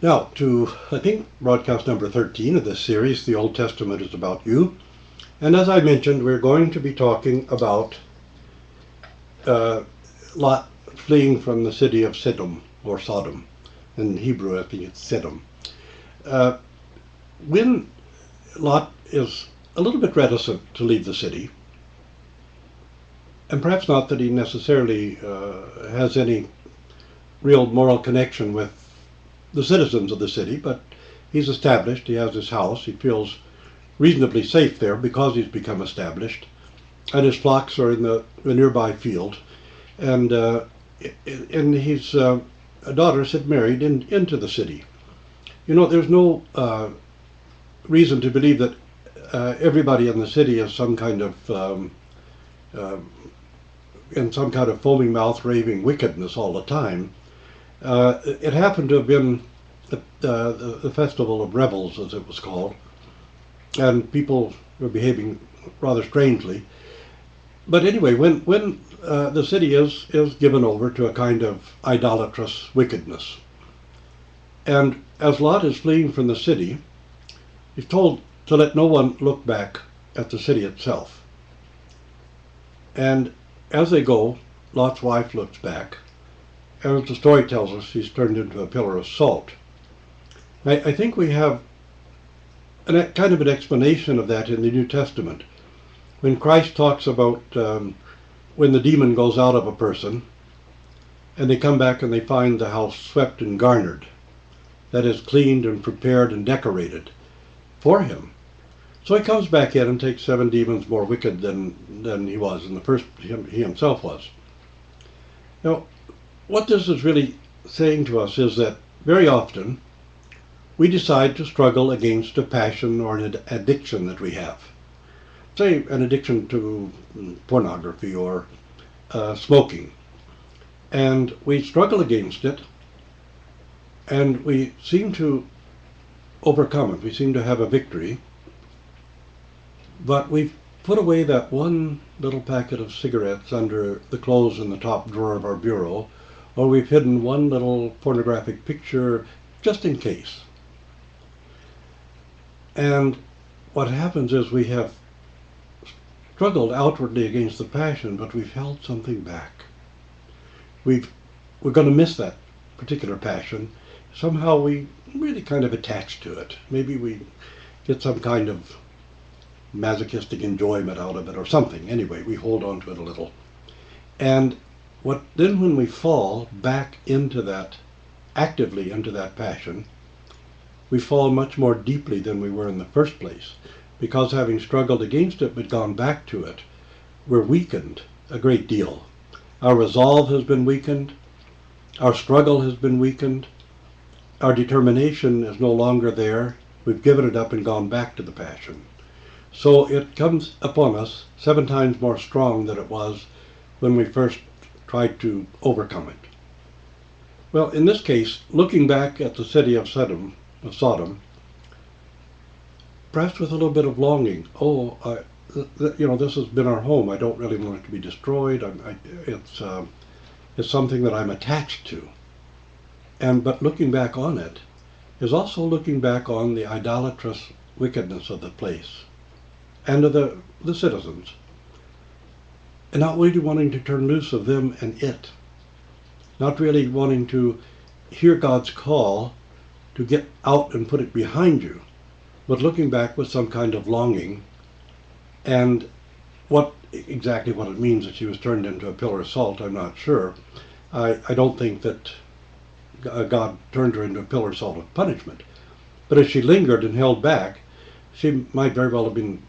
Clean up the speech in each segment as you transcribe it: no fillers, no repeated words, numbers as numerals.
Now, to, I think, broadcast number 13 of this series, The Old Testament is About You. And as I mentioned, we're going to be talking about Lot fleeing from the city of Sodom. In Hebrew, I think it's Sedom. When Lot is a little bit reticent to leave the city, and perhaps not that he necessarily has any real moral connection with the citizens of the city, but he's established, he has his house, he feels reasonably safe there because he's become established, and his flocks are in the nearby field, and his daughters had married into the city. You know, there's no reason to believe that everybody in the city is some kind of in some kind of foaming mouth raving wickedness all the time. It happened to have been the festival of rebels, as it was called, and people were behaving rather strangely. But anyway, when the city is given over to a kind of idolatrous wickedness, and as Lot is fleeing from the city, he's told to let no one look back at the city itself. And as they go, Lot's wife looks back, and as the story tells us, she's turned into a pillar of salt. I think we have a kind of an explanation of that in the New Testament. When Christ talks about when the demon goes out of a person, and they come back and they find the house swept and garnered, that is, cleaned and prepared and decorated for him. So he comes back in and takes 7 demons more wicked than he was in the first, he himself was. Now, what this is really saying to us is that very often we decide to struggle against a passion or an addiction that we have. Say an addiction to pornography or smoking. And we struggle against it, and we seem to overcome it. We seem to have a victory. But we've put away that one little packet of cigarettes under the clothes in the top drawer of our bureau, or we've hidden one little pornographic picture just in case. And what happens is we have struggled outwardly against the passion, but we've held something back. We're going to miss that particular passion. Somehow we really kind of attach to it. Maybe we get some kind of masochistic enjoyment out of it or something. Anyway, we hold on to it a little. And then when we fall back into that, actively into that passion, we fall much more deeply than we were in the first place, because having struggled against it but gone back to it, we're weakened a great deal. Our resolve has been weakened, our struggle has been weakened, our determination is no longer there. We've given it up and gone back to the passion. So it comes upon us 7 times more strong than it was when we first tried to overcome it. Well, in this case, looking back at the city of Sodom, perhaps with a little bit of longing. This has been our home. I don't really want it to be destroyed. It's something that I'm attached to. But looking back on it is also looking back on the idolatrous wickedness of the place and of the citizens, and not really wanting to turn loose of them and it, not really wanting to hear God's call to get out and put it behind you, but looking back with some kind of longing. And exactly what it means that she was turned into a pillar of salt, I'm not sure. I don't think that God turned her into a pillar of salt of punishment. But as she lingered and held back, she might very well have been,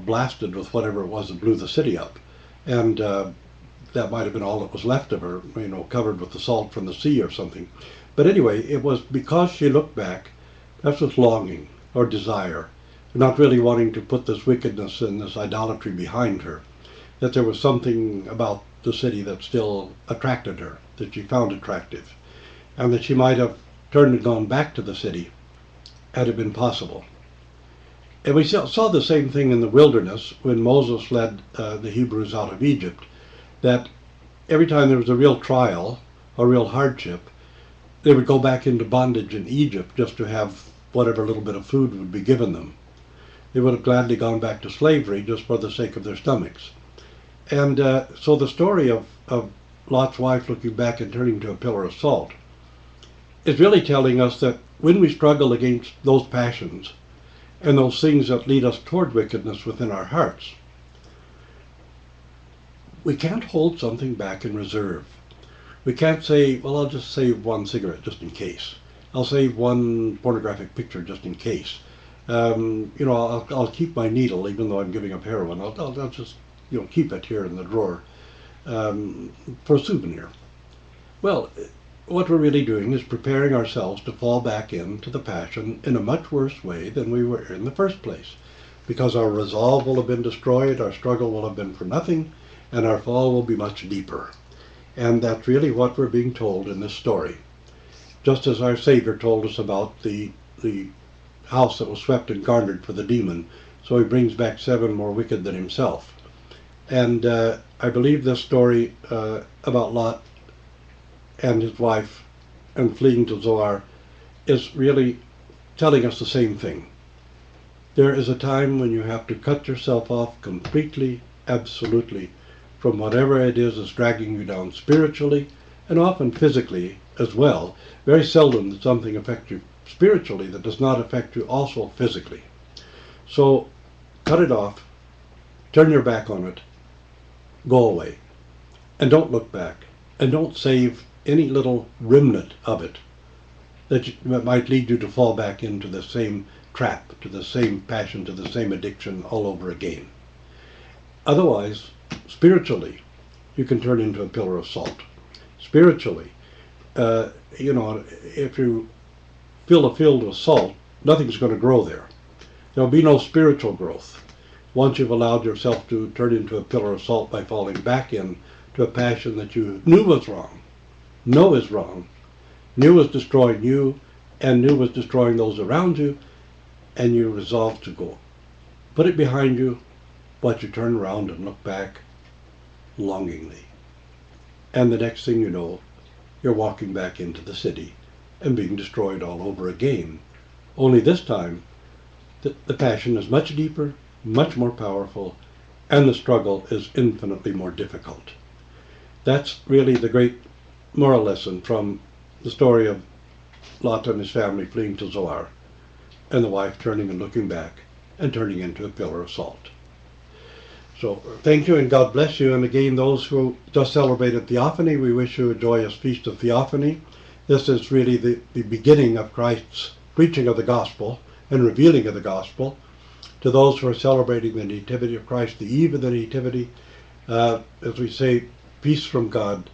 blasted with whatever it was that blew the city up. And that might have been all that was left of her, covered with the salt from the sea or something. But anyway, it was because she looked back, that's with longing or desire, not really wanting to put this wickedness and this idolatry behind her, that there was something about the city that still attracted her, that she found attractive, and that she might have turned and gone back to the city had it been possible. And we saw the same thing in the wilderness when Moses led the Hebrews out of Egypt, that every time there was a real trial, a real hardship, They would go back into bondage in Egypt just to have whatever little bit of food would be given them. They would have gladly gone back to slavery just for the sake of their stomachs. And so the story of Lot's wife looking back and turning to a pillar of salt is really telling us that when we struggle against those passions and those things that lead us toward wickedness within our hearts, we can't hold something back in reserve. We can't say, well, I'll just save one cigarette just in case. I'll save one pornographic picture just in case. I'll keep my needle even though I'm giving up heroin. I'll just, keep it here in the drawer for a souvenir. Well, what we're really doing is preparing ourselves to fall back into the passion in a much worse way than we were in the first place. Because our resolve will have been destroyed, our struggle will have been for nothing, and our fall will be much deeper. And that's really what we're being told in this story. Just as our Savior told us about the house that was swept and garnered for the demon, so he brings back 7 more wicked than himself. And I believe this story about Lot and his wife and fleeing to Zoar is really telling us the same thing. There is a time when you have to cut yourself off completely, absolutely, from whatever it is that's dragging you down spiritually and often physically as well. Very seldom does something affect you spiritually that does not affect you also physically. So cut it off, turn your back on it, go away, and don't look back, and don't save any little remnant of it that might lead you to fall back into the same trap, to the same passion, to the same addiction all over again. Otherwise, spiritually, you can turn into a pillar of salt. Spiritually, if you fill a field with salt, nothing's going to grow there. There'll be no spiritual growth once you've allowed yourself to turn into a pillar of salt by falling back into a passion that you knew was wrong, know is wrong, knew was destroying you, and knew was destroying those around you, and you resolved to go. Put it behind you, but you turn around and look back longingly. And the next thing you know, you're walking back into the city and being destroyed all over again. Only this time, the passion is much deeper, much more powerful, and the struggle is infinitely more difficult. That's really the great moral lesson from the story of Lot and his family fleeing to Zoar, and the wife turning and looking back and turning into a pillar of salt. So thank you and God bless you. And again, those who just celebrated Theophany, we wish you a joyous feast of Theophany. This is really the beginning of Christ's preaching of the gospel and revealing of the gospel. To those who are celebrating the nativity of Christ, the eve of the nativity, as we say, peace from God,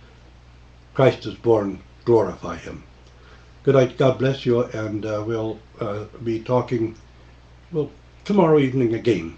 Christ is born, glorify him. Good night, God bless you, and we'll be talking tomorrow evening again.